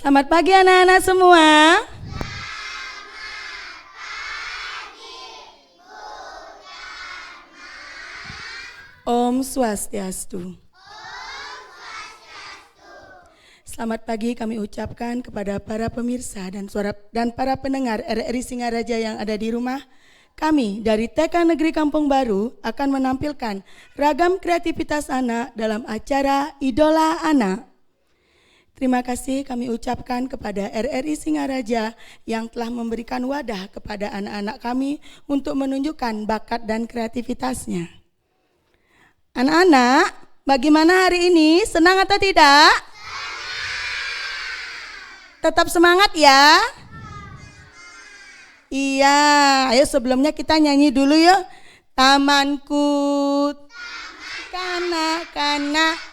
Selamat pagi anak-anak semua. Om Swastiastu. Selamat pagi kami ucapkan kepada para pemirsa dan para pendengar RRI Singaraja yang ada di rumah. Kami dari TK Negeri Kampung Baru akan menampilkan ragam kreativitas anak dalam acara Idola Anak. Terima kasih kami ucapkan kepada RRI Singaraja yang telah memberikan wadah kepada anak-anak kami untuk menunjukkan bakat dan kreativitasnya. Anak-anak, bagaimana hari ini? Senang atau tidak? Tetap semangat ya. Iya, ayo sebelumnya kita nyanyi dulu yuk. Tamanku, kanak-kanak.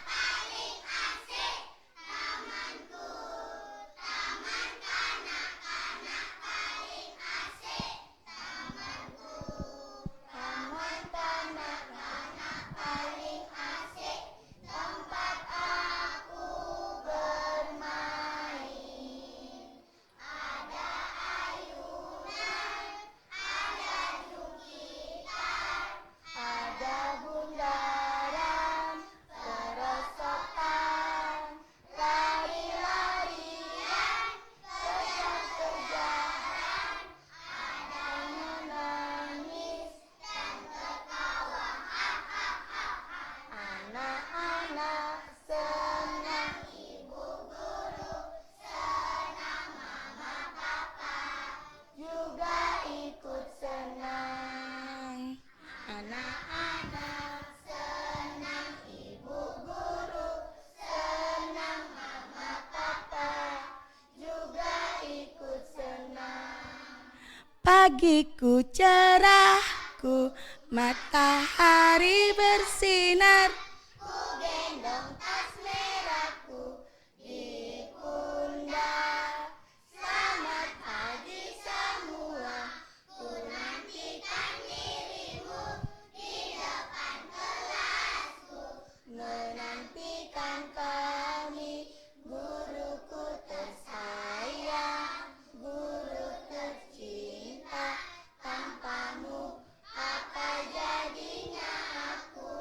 Pagiku cerahku, matahari bersinar. Ku gendong tas merahku di pundak. Selamat pagi semua, ku nantikan dirimu di depan kelasku. Menantikan kami, guruku tersayang, guru tercinta. Tanpamu apa jadinya aku?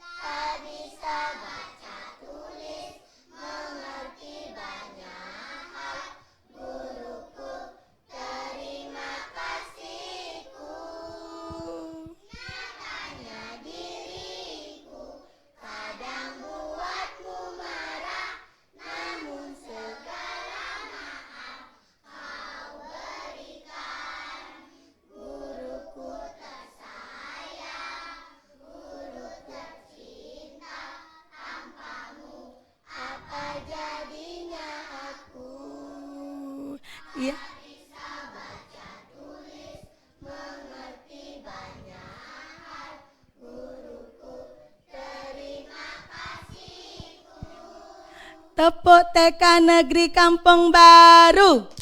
Tak bisa baca tulis, mengerti banyak hal. Guruku, terima kasihku. Nyatanya diriku kadang buatmu marah, namun segala maaf kau berikan. Guruku tersayang, guru tercinta. Tanpamu apa jadinya aku? Iya. Bisa baca tulis, mengerti banyak hal. Guruku, terima kasihku. Tepuk TK Negeri Kampung Baru.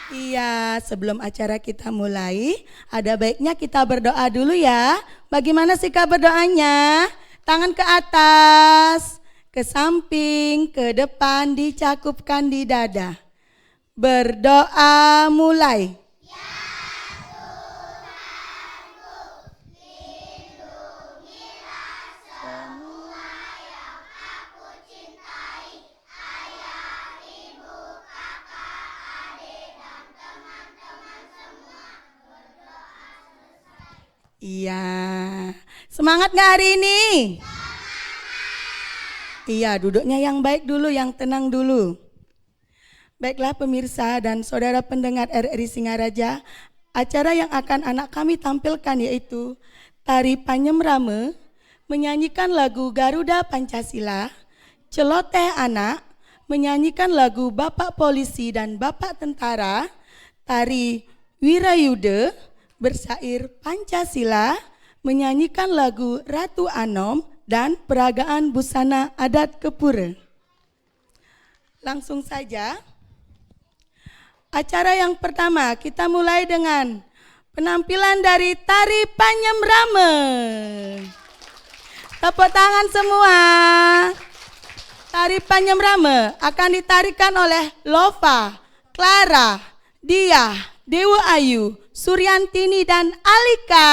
Iya, sebelum acara kita mulai, ada baiknya kita berdoa dulu ya. Bagaimana sikap berdoanya? Tangan ke atas, ke samping, ke depan, dicakupkan di dada. Berdoa mulai. Iya, semangat gak hari ini? Iya, duduknya yang baik dulu, yang tenang dulu. Baiklah pemirsa dan saudara pendengar RRI Singaraja, acara yang akan anak kami tampilkan yaitu Tari Panyemrame, menyanyikan lagu Garuda Pancasila, Celoteh Anak, menyanyikan lagu Bapak Polisi dan Bapak Tentara, Tari Wirayuda, bersair Pancasila, menyanyikan lagu Ratu Anom, dan peragaan busana adat Kepura. Langsung saja, acara yang pertama kita mulai dengan penampilan dari tari Panyemrame. Tepuk tangan semua. Tari Panyemrame akan ditarikan oleh Lova, Clara, Dia, Dewa Ayu, Suryantini, dan Alika.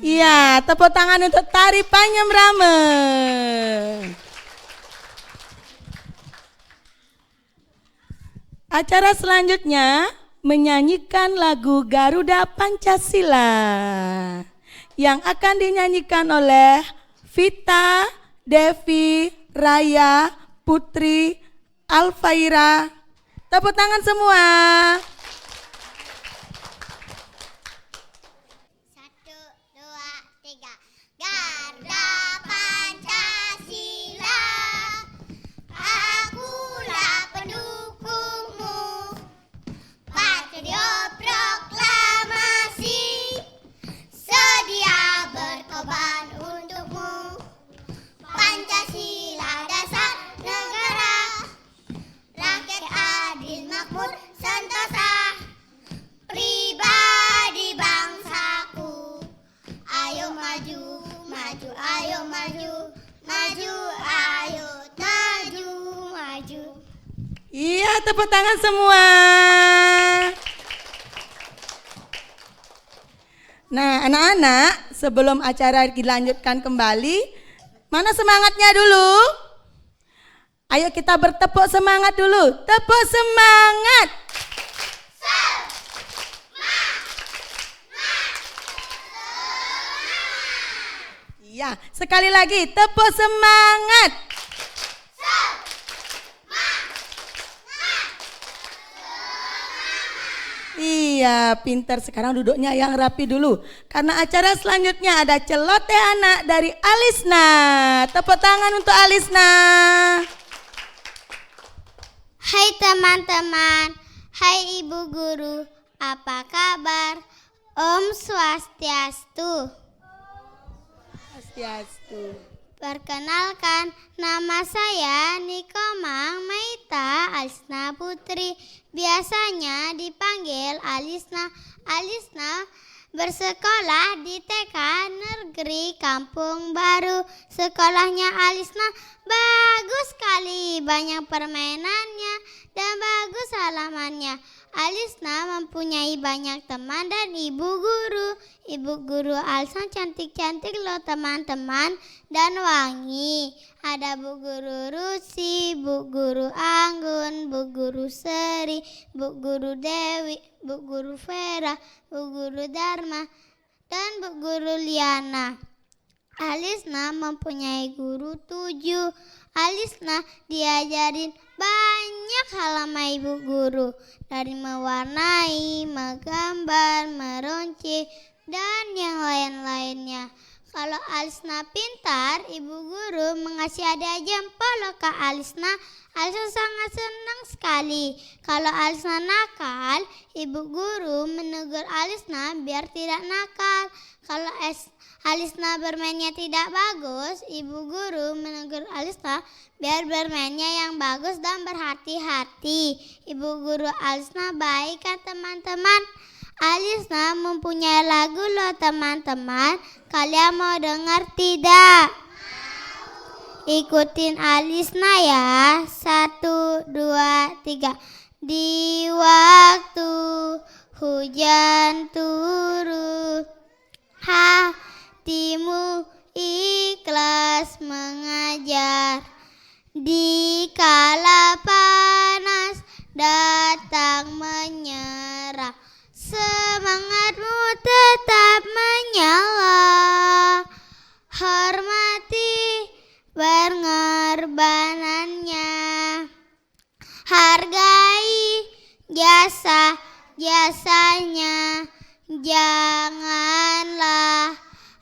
Iya, tepuk tangan untuk tari Panyemrame. Acara selanjutnya menyanyikan lagu Garuda Pancasila yang akan dinyanyikan oleh Vita, Devi, Raya, Putri, Alfaira. Tepuk tangan semua. Iya, tepuk tangan semua. Nah, anak-anak, sebelum acara dilanjutkan kembali, mana semangatnya dulu? Ayo kita bertepuk semangat dulu. Tepuk semangat. Iya, sekali lagi tepuk semangat. Iya, pintar. Sekarang duduknya yang rapi dulu. Karena acara selanjutnya ada celoteh anak dari Alisna. Tepuk tangan untuk Alisna. Hai teman-teman, hai ibu guru, apa kabar? Om Swastiastu. Swastiastu. Perkenalkan, nama saya Nikomang Maita Alisna Putri. Biasanya dipanggil Alisna. Alisna bersekolah di TK Negeri Kampung Baru. Sekolahnya Alisna bagus sekali, banyak permainannya dan bagus halamannya. Alisna mempunyai banyak teman dan ibu guru. Ibu guru Alisna cantik-cantik loh teman-teman dan wangi. Ada Bu Guru Rusi, Bu Guru Anggun, Bu Guru Seri, Bu Guru Dewi, Bu Guru Vera, Bu Guru Dharma, dan Bu Guru Liana. Alisna mempunyai guru 7. Alisna diajarin banyak hal sama ibu guru, dari mewarnai, menggambar, meronce, dan yang lain-lainnya. Kalau Alisna pintar, ibu guru mengasih hadiah jempol loh ke Alisna. Alisna sangat senang sekali. Kalau Alisna nakal, ibu guru menegur Alisna biar tidak nakal. Kalau Alisna bermainnya tidak bagus, ibu guru menegur Alisna biar bermainnya yang bagus dan berhati-hati. Ibu guru Alisna baik kan teman-teman? Alisna mempunyai lagu loh teman-teman. Kalian mau dengar tidak? Ikutin Alisna ya. 1, 2, 3. Di waktu hujan turun, hatimu ikhlas mengajar. Di kala panas datang menyerang, semangatmu tetap menyala. Hormati pengorbanannya, hargai jasa-jasanya. Janganlah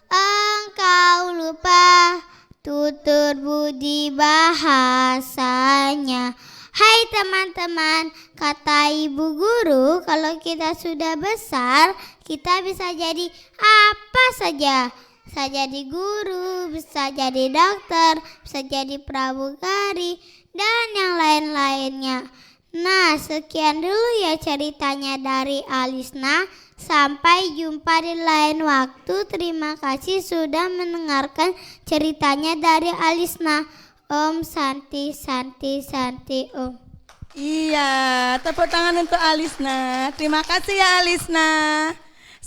engkau lupa tutur budi bahasanya. Hai teman-teman, kata ibu guru, kalau kita sudah besar, kita bisa jadi apa saja. Bisa jadi guru, bisa jadi dokter, bisa jadi pramugari, dan yang lain-lainnya. Nah, sekian dulu ya ceritanya dari Alisna. Sampai jumpa di lain waktu. Terima kasih sudah mendengarkan ceritanya dari Alisna. Om Santi, Santi, Santi, Om. Iya, tepuk tangan untuk Alisna. Terima kasih ya Alisna.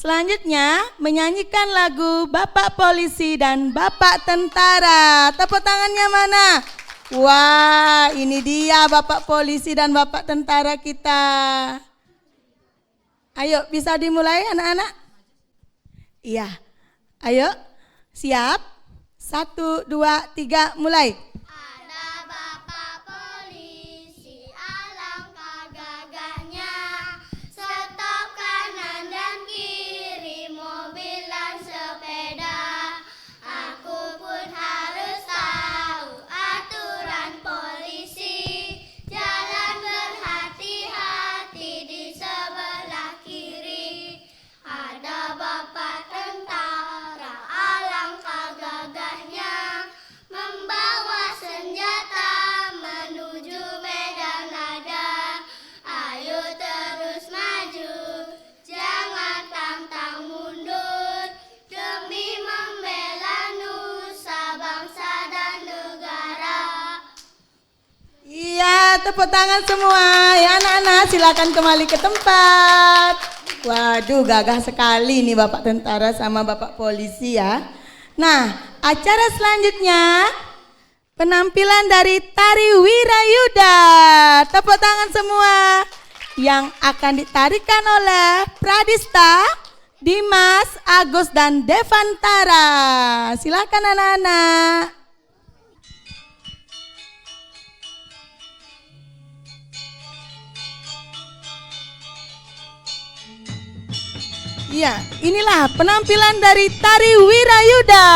Selanjutnya menyanyikan lagu Bapak Polisi dan Bapak Tentara. Tepuk tangannya mana? Wah, ini dia Bapak Polisi dan Bapak Tentara kita. Ayo, bisa dimulai anak-anak? Iya. Ayo, siap? 1, 2, 3, mulai. Ada bapak polisi, alangkah gagahnya. Stop kanan dan kiri, mobil dan sepeda. Aku pun harus tahu aturan polisi. Jalan berhati-hati di sebelah kiri. Ada bapak tentara, alangkah gagahnya, membawa senjata menuju medan laga. Ayo terus maju, jangan pantang mundur, demi membela nusa, bangsa dan negara. Iya, tepuk tangan semua. Ya anak-anak, silakan kembali ke tempat. Waduh, gagah sekali nih Bapak Tentara sama Bapak Polisi ya. Nah, acara selanjutnya penampilan dari Tari Wirayuda. Tepuk tangan semua. Yang akan ditarikan oleh Pradista, Dimas, Agus, dan Devantara. Silakan anak-anak. Iya, inilah penampilan dari Tari Wirayuda.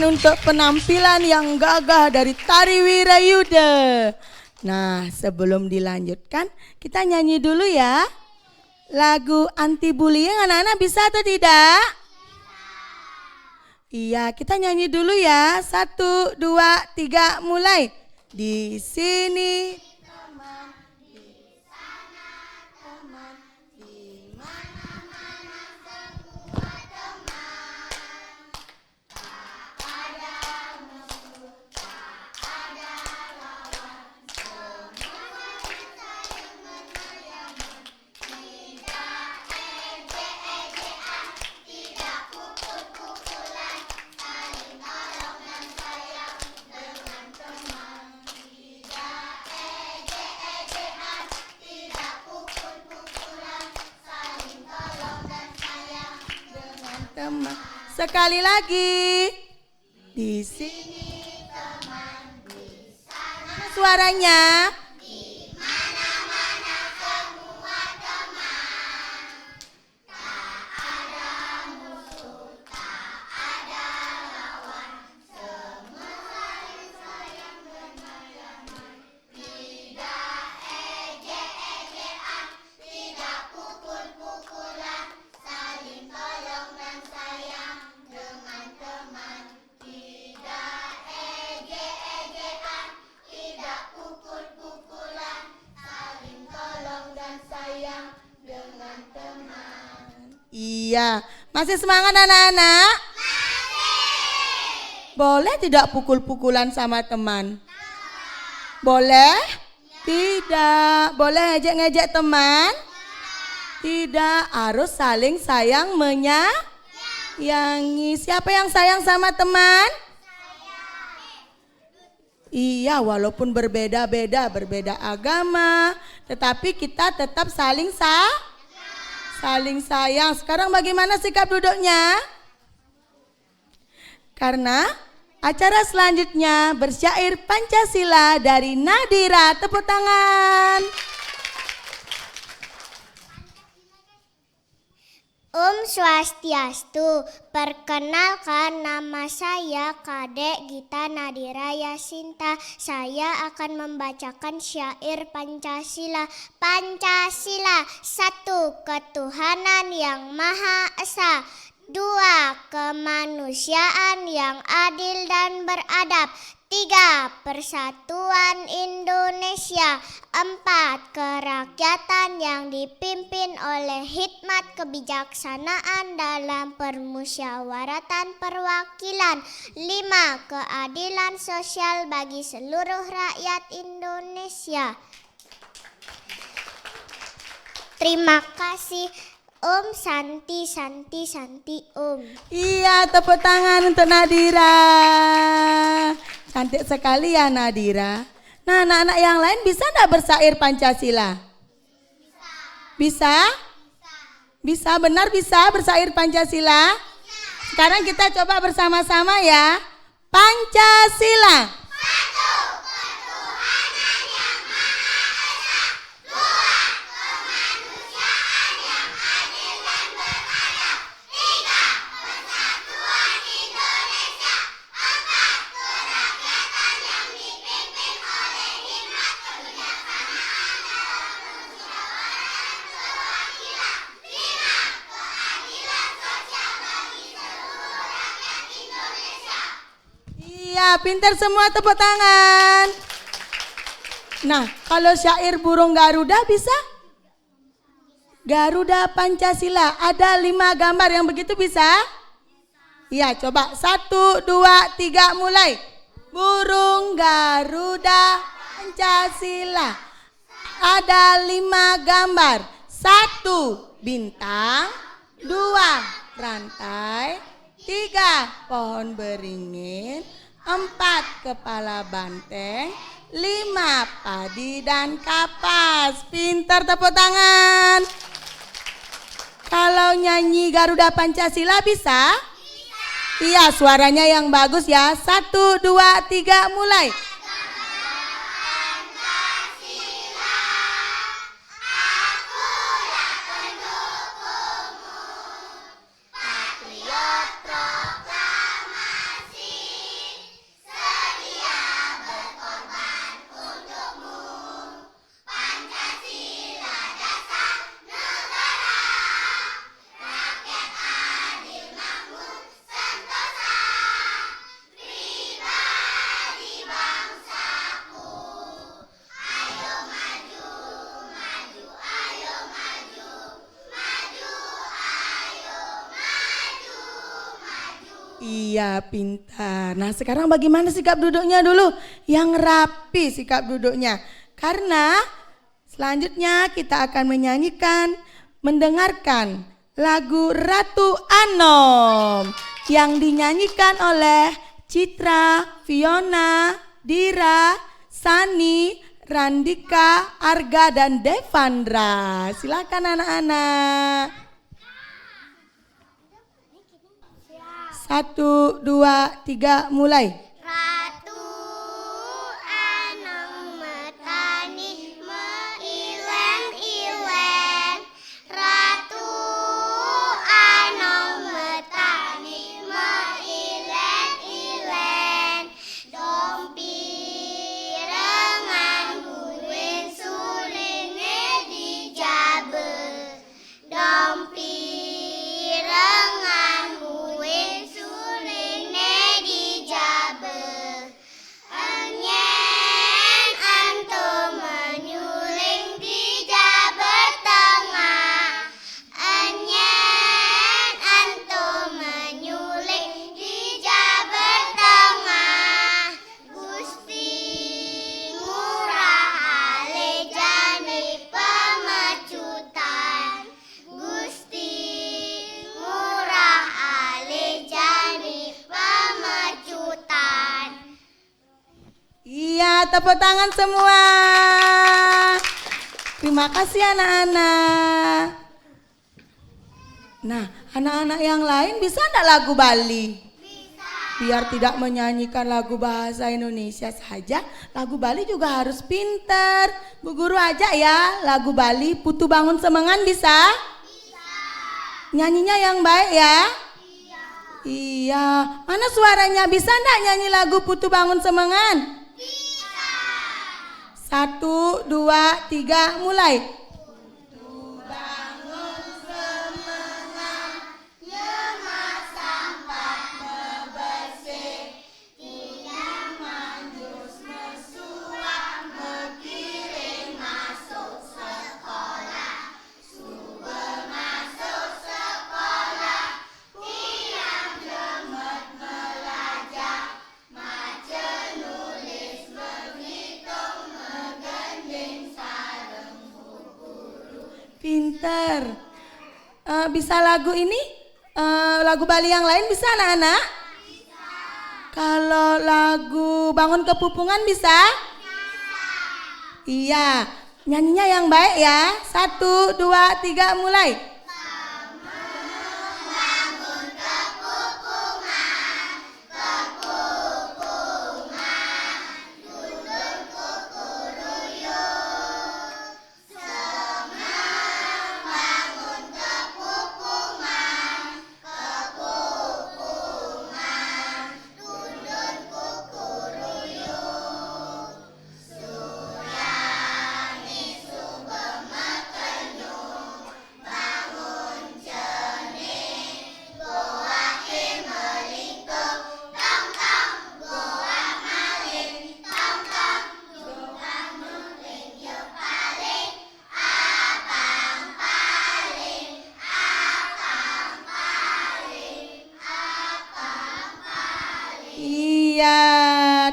tangan untuk penampilan yang gagah dari Tari Wirayuda. Nah, sebelum dilanjutkan, kita nyanyi dulu ya. Lagu anti bullying, anak-anak bisa atau tidak? Iya, kita nyanyi dulu ya. 1, 2, 3, mulai. Di sini teman, di sana teman, di mana-mana semua teman. Tak ada musuh, tak ada lawan, semua saling menyayangi. Tidak ejek-ejekan, tidak pukul-pukulan, saling tolong dan sayang dengan teman. Tidak ejek-ejekan, tidak pukul-pukulan, saling tolong dan sayang dengan teman. Sekali lagi. Di sini teman, di sana. Suaranya. Di mana-mana semua teman. Tak ada musuh, tak ada lawan, semua saling sayang dan menyayangi. Tidak ejek-ejekan, tidak pukul-pukulan, saling tolong dan sayang dengan teman. Tidak ejek-ejekan, tidak pukul-pukulan, saling tolong dan sayang dengan teman. Iya, masih semangat anak-anak? Boleh tidak pukul-pukulan sama teman? Boleh? Tidak. Boleh ejek-ngejek teman? Tidak. Harus saling sayang menyayangi. Siapa yang sayang sama teman? Iya, walaupun berbeda-beda, berbeda agama, tetapi kita tetap saling sayang. Sekarang bagaimana sikap duduknya? Karena acara selanjutnya bersyair Pancasila dari Nadira. Tepuk tangan. Swastiastu, perkenalkan nama saya Kadek Gita Nadira Yasinta. Saya akan membacakan syair Pancasila. Pancasila, 1. Ketuhanan yang Maha Esa. 2. Kemanusiaan yang adil dan beradab. 3. Persatuan Indonesia. 4. Kerakyatan yang dipimpin oleh hikmat kebijaksanaan dalam permusyawaratan perwakilan. 5. Keadilan sosial bagi seluruh rakyat Indonesia. Terima kasih. Om Santi, Santi, Santi, Om. Iya, tepuk tangan untuk Nadira. Cantik sekali ya Nadira. Nah, anak-anak yang lain bisa enggak bersyair Pancasila? Bisa? Bisa, benar bisa bersyair Pancasila? Sekarang kita coba bersama-sama ya. Pancasila. Pintar semua, tepuk tangan. Nah, kalau syair burung Garuda bisa? Garuda Pancasila, ada 5 gambar yang begitu bisa? Iya, coba 1, 2, 3, mulai. Burung Garuda Pancasila, ada 5 gambar. 1, bintang. 2, rantai. 3, pohon beringin. 4, kepala banteng. 5, padi dan kapas. Pintar, tepuk tangan. Kalau nyanyi Garuda Pancasila bisa? Iya, suaranya yang bagus ya. 1, 2, 3, mulai. Iya, pintar. Nah, sekarang bagaimana sikap duduknya dulu? Yang rapi sikap duduknya. Karena selanjutnya kita akan menyanyikan, mendengarkan lagu Ratu Anom yang dinyanyikan oleh Citra, Fiona, Dira, Sani, Randika, Arga, dan Devandra. Silakan anak-anak. 1, 2, 3, mulai. Ratu Anong metani meilen-ilen. Ratu Anong metani meilen-ilen. Dompi rengan buin sulinge dijabe. Dompi rengan buin sulinge dijabe. Enyen anto menyuling dijabe tengah. Enyen anto menyuling dijabe tengah. Gusti murah alejani pemecutan. Gusti murah alejani pemecutan. Iya, tepuk tangan semua. Terima kasih anak-anak. Nah, anak-anak yang lain bisa enggak lagu Bali? Biar tidak menyanyikan lagu bahasa Indonesia saja, lagu Bali juga harus pinter. Bu Guru aja ya, lagu Bali Putu Bangun Semengan bisa? Nyanyinya yang baik ya? Iya. Mana suaranya, bisa enggak nyanyi lagu Putu Bangun Semengan? 1, 2, 3, mulai. Pinter. Bisa lagu ini? Lagu Bali yang lain bisa anak-anak? Kalau lagu Bangun Kepupungan bisa? Iya. Nyanyinya yang baik ya. 1, 2, 3, mulai.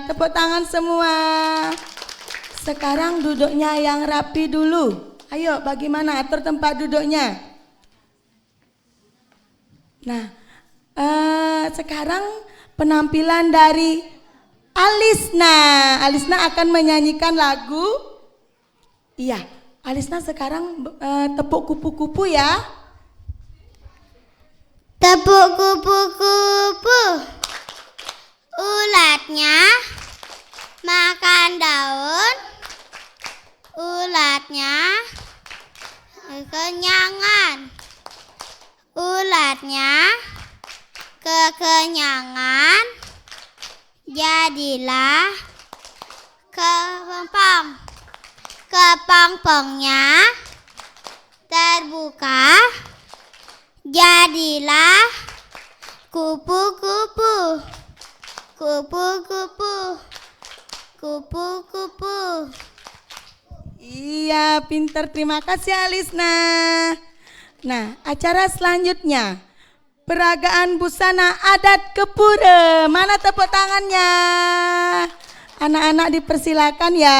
Tepuk tangan semua. Sekarang duduknya yang rapi dulu. Ayo, bagaimana atur tempat duduknya? Nah, sekarang penampilan dari Alisna. Alisna akan menyanyikan lagu. Iya, Alisna sekarang tepuk kupu-kupu ya. Tepuk kupu-kupu. Ulatnya makan daun, ulatnya kekenyangan, ulatnya kekenyangan, jadilah kepompong, kepompongnya terbuka, jadilah kupu-kupu. Kupu-kupu, kupu-kupu. Iya, pinter. Terima kasih Alisna. Nah, acara selanjutnya peragaan busana adat Kepura. Mana tepuk tangannya? Anak-anak dipersilakan ya.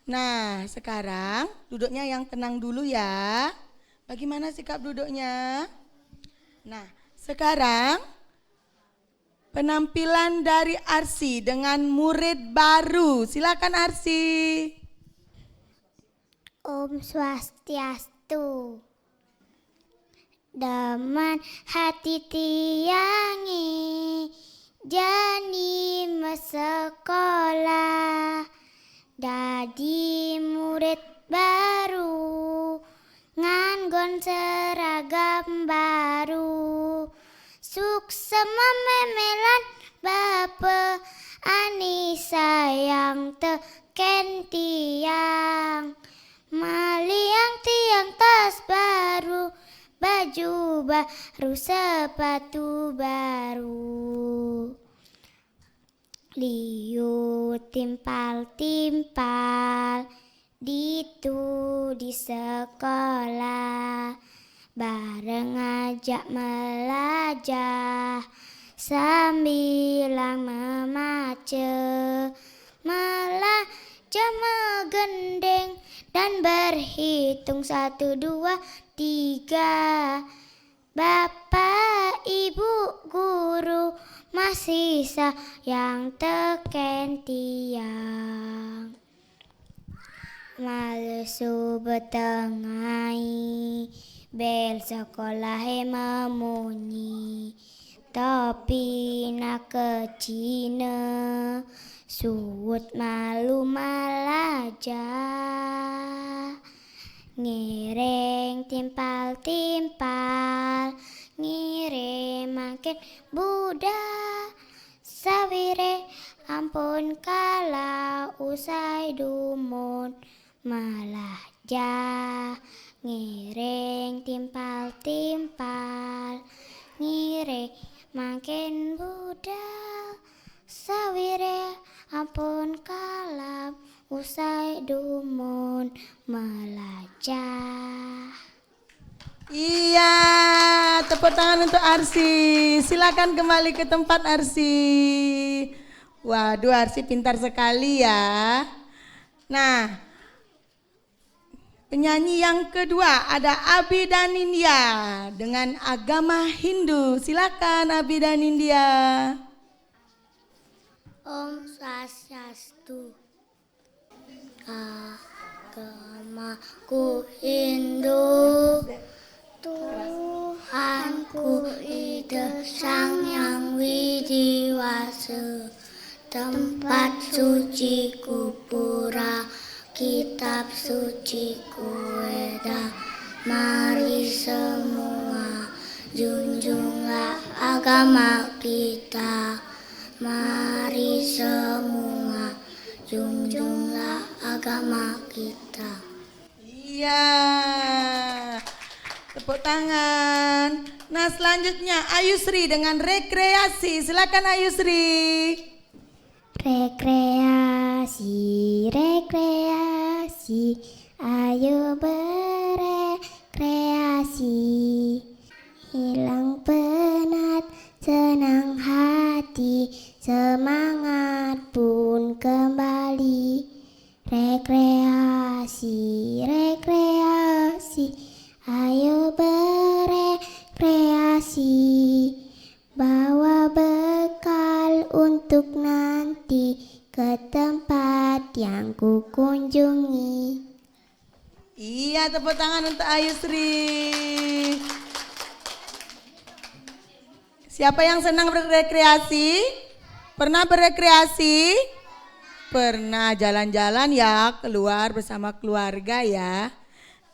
Nah, sekarang duduknya yang tenang dulu ya. Bagaimana sikap duduknya? Nah, sekarang penampilan dari Arsi dengan murid baru. Silakan Arsi. Om Swastiastu. Daman hati tiangi jani mesekolah dadi murid baru nganggon seragam baru sukses memelan bape ani sayang teken tiang maliang tiang tas baru baju baru sepatu baru liu timpal-timpal ditu di sekolah bareng ajak melajah sambil memace melajah menggendeng dan berhitung 1, 2, 3 Bapak, Ibu, Guru masih sayang teken tiang malesu betengai bel sekolah memunyi tapi nak kecina suut malu malajah ngiring timpal-timpal ngiring makin budak sawire ampun kala usai dumun malajah ngiring timpal-timpal ngiring makin budak sawire ampun kala usai dumun melajah. Iya, tepuk tangan untuk Arsi. Silakan kembali ke tempat Arsi. Waduh, Arsi pintar sekali ya. Nah, penyanyi yang kedua ada Abi dan Nindya dengan agama Hindu. Silakan Abi dan Nindya. Om Swastiastu. Agamaku Hindu, Tuhanku Ida Sang Yang Widiwasa, tempat suciku pura, kitab suciku Weda. Mari semua junjunglah agama kita. Mari semua junjunglah agama kita. Iya, tepuk tangan. Nah, selanjutnya Ayusri dengan rekreasi. Silakan Ayusri. Rekreasi, rekreasi, ayo berekreasi. Hilang penat, senang hati, semangat pun kembali. Rekreasi, rekreasi, ayo berekreasi. Bawa bekal untuk nanti ke tempat yang ku kunjungi. Iya, tepuk tangan untuk Ayusri. Siapa yang senang berrekreasi? Pernah berrekreasi? Pernah jalan-jalan ya, keluar bersama keluarga ya.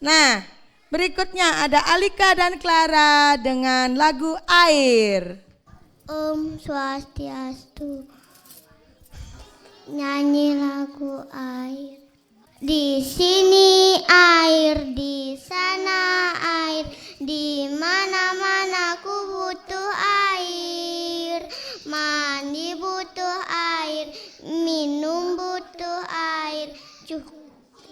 Nah, berikutnya ada Alika dan Clara dengan lagu Air. Om Swastiastu. Nyanyi lagu air. Di sini air, di sana air, di mana-mana ku butuh air. Mandi butuh air, minum butuh air,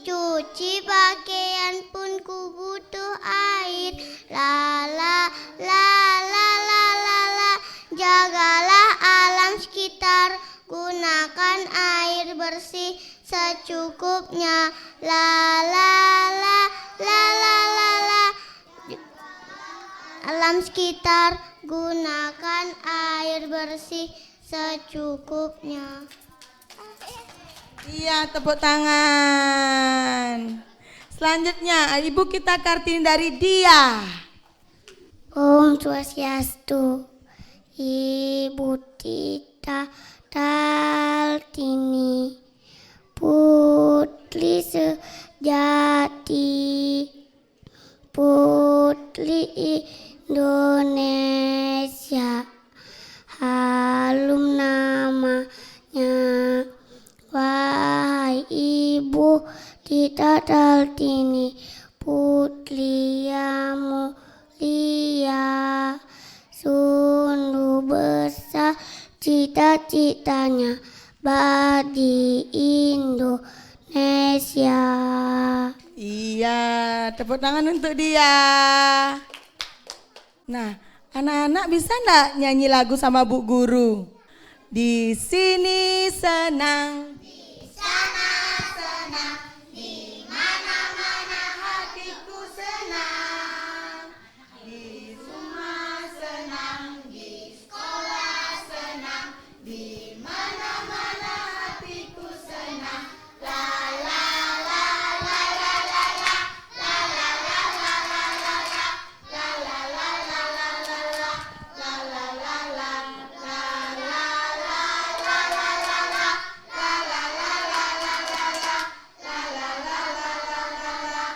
cuci pakaian pun ku butuh air. La la la la la la la, jagalah alam sekitar, gunakan air bersih secukupnya. La la la la la la la. Alam sekitar gunakan air bersih secukupnya. Iya, tepuk tangan. Selanjutnya, Ibu kita Kartini dari Dia. Om Swastiastu. Ibu Tita Kartini, putri sejati, putri Indonesia, harum namanya. Wahai Ibu Tita Kartini, putri yang mulia, sungguh besar cita-citanya bagi Indonesia. Iya, tepuk tangan untuk dia. Nah, anak-anak bisa enggak nyanyi lagu sama Bu Guru? Di sini senang, di sana senang, di mana-mana hatiku senang. Di rumah senang, di sekolah senang, di mana-mana hatiku senang. La la la la la la la, la la la la la la la, la la la la la la la, la la la la, la la la la la la la, la la la la la la la, la la la la la la la,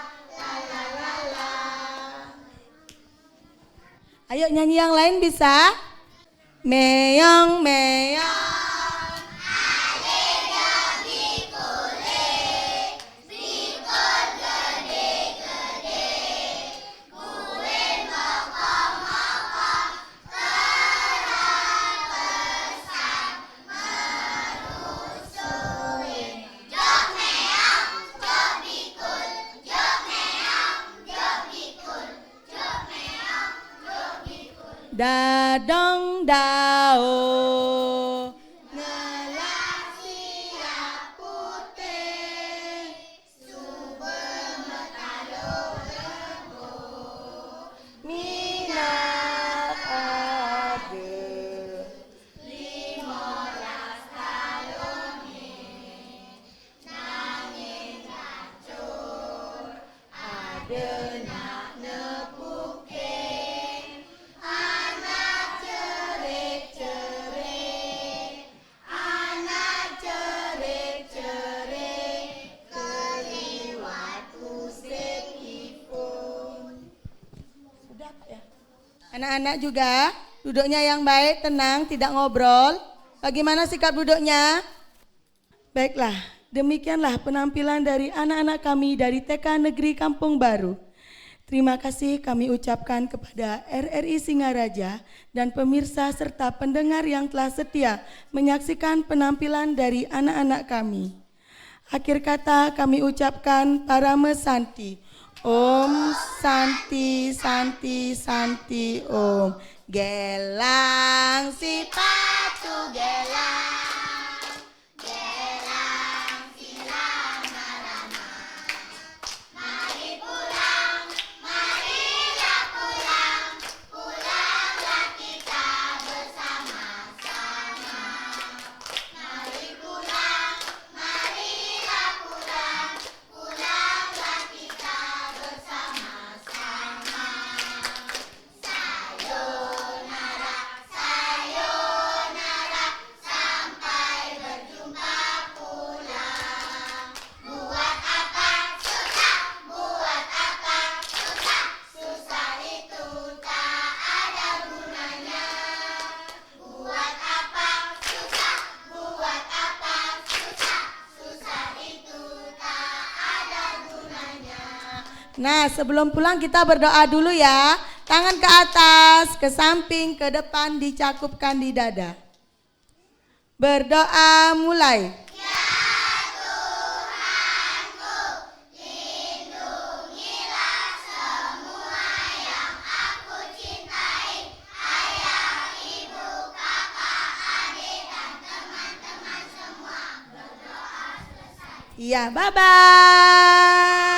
la la la. Ayo nyanyi yang lain bisa? Meong meong. Dadong dao ngelas siap putih sube metalo rego minat ade limolas talone nanging kacur ade nak nepuke anak cerik-cerik keliwat musikipun. Sudah Pak ya? Anak-anak juga duduknya yang baik, tenang, tidak ngobrol. Bagaimana sikap duduknya? Baiklah, demikianlah penampilan dari anak-anak kami dari TK Negeri Kampung Baru. Terima kasih kami ucapkan kepada RRI Singaraja dan pemirsa serta pendengar yang telah setia menyaksikan penampilan dari anak-anak kami. Akhir kata kami ucapkan Parame Santi. Om Santi Santi Santi Om. Gelang sepatu gelang, gelang silang lama. Mari pulang, marilah pulang, pulanglah kita bersama-sama. Mari pulang, marilah pulang, pulanglah kita bersama-sama. Sayonara, sayonara, sampai berjumpa pulang. Buat apa susah, buat apa susah, susah itu tak ada gunanya. Buat apa susah, buat apa susah, susah itu tak ada gunanya. Nah, sebelum pulang kita berdoa dulu ya. Tangan ke atas, ke samping, ke depan, dicakupkan di dada. Berdoa mulai. Iya, bye-bye.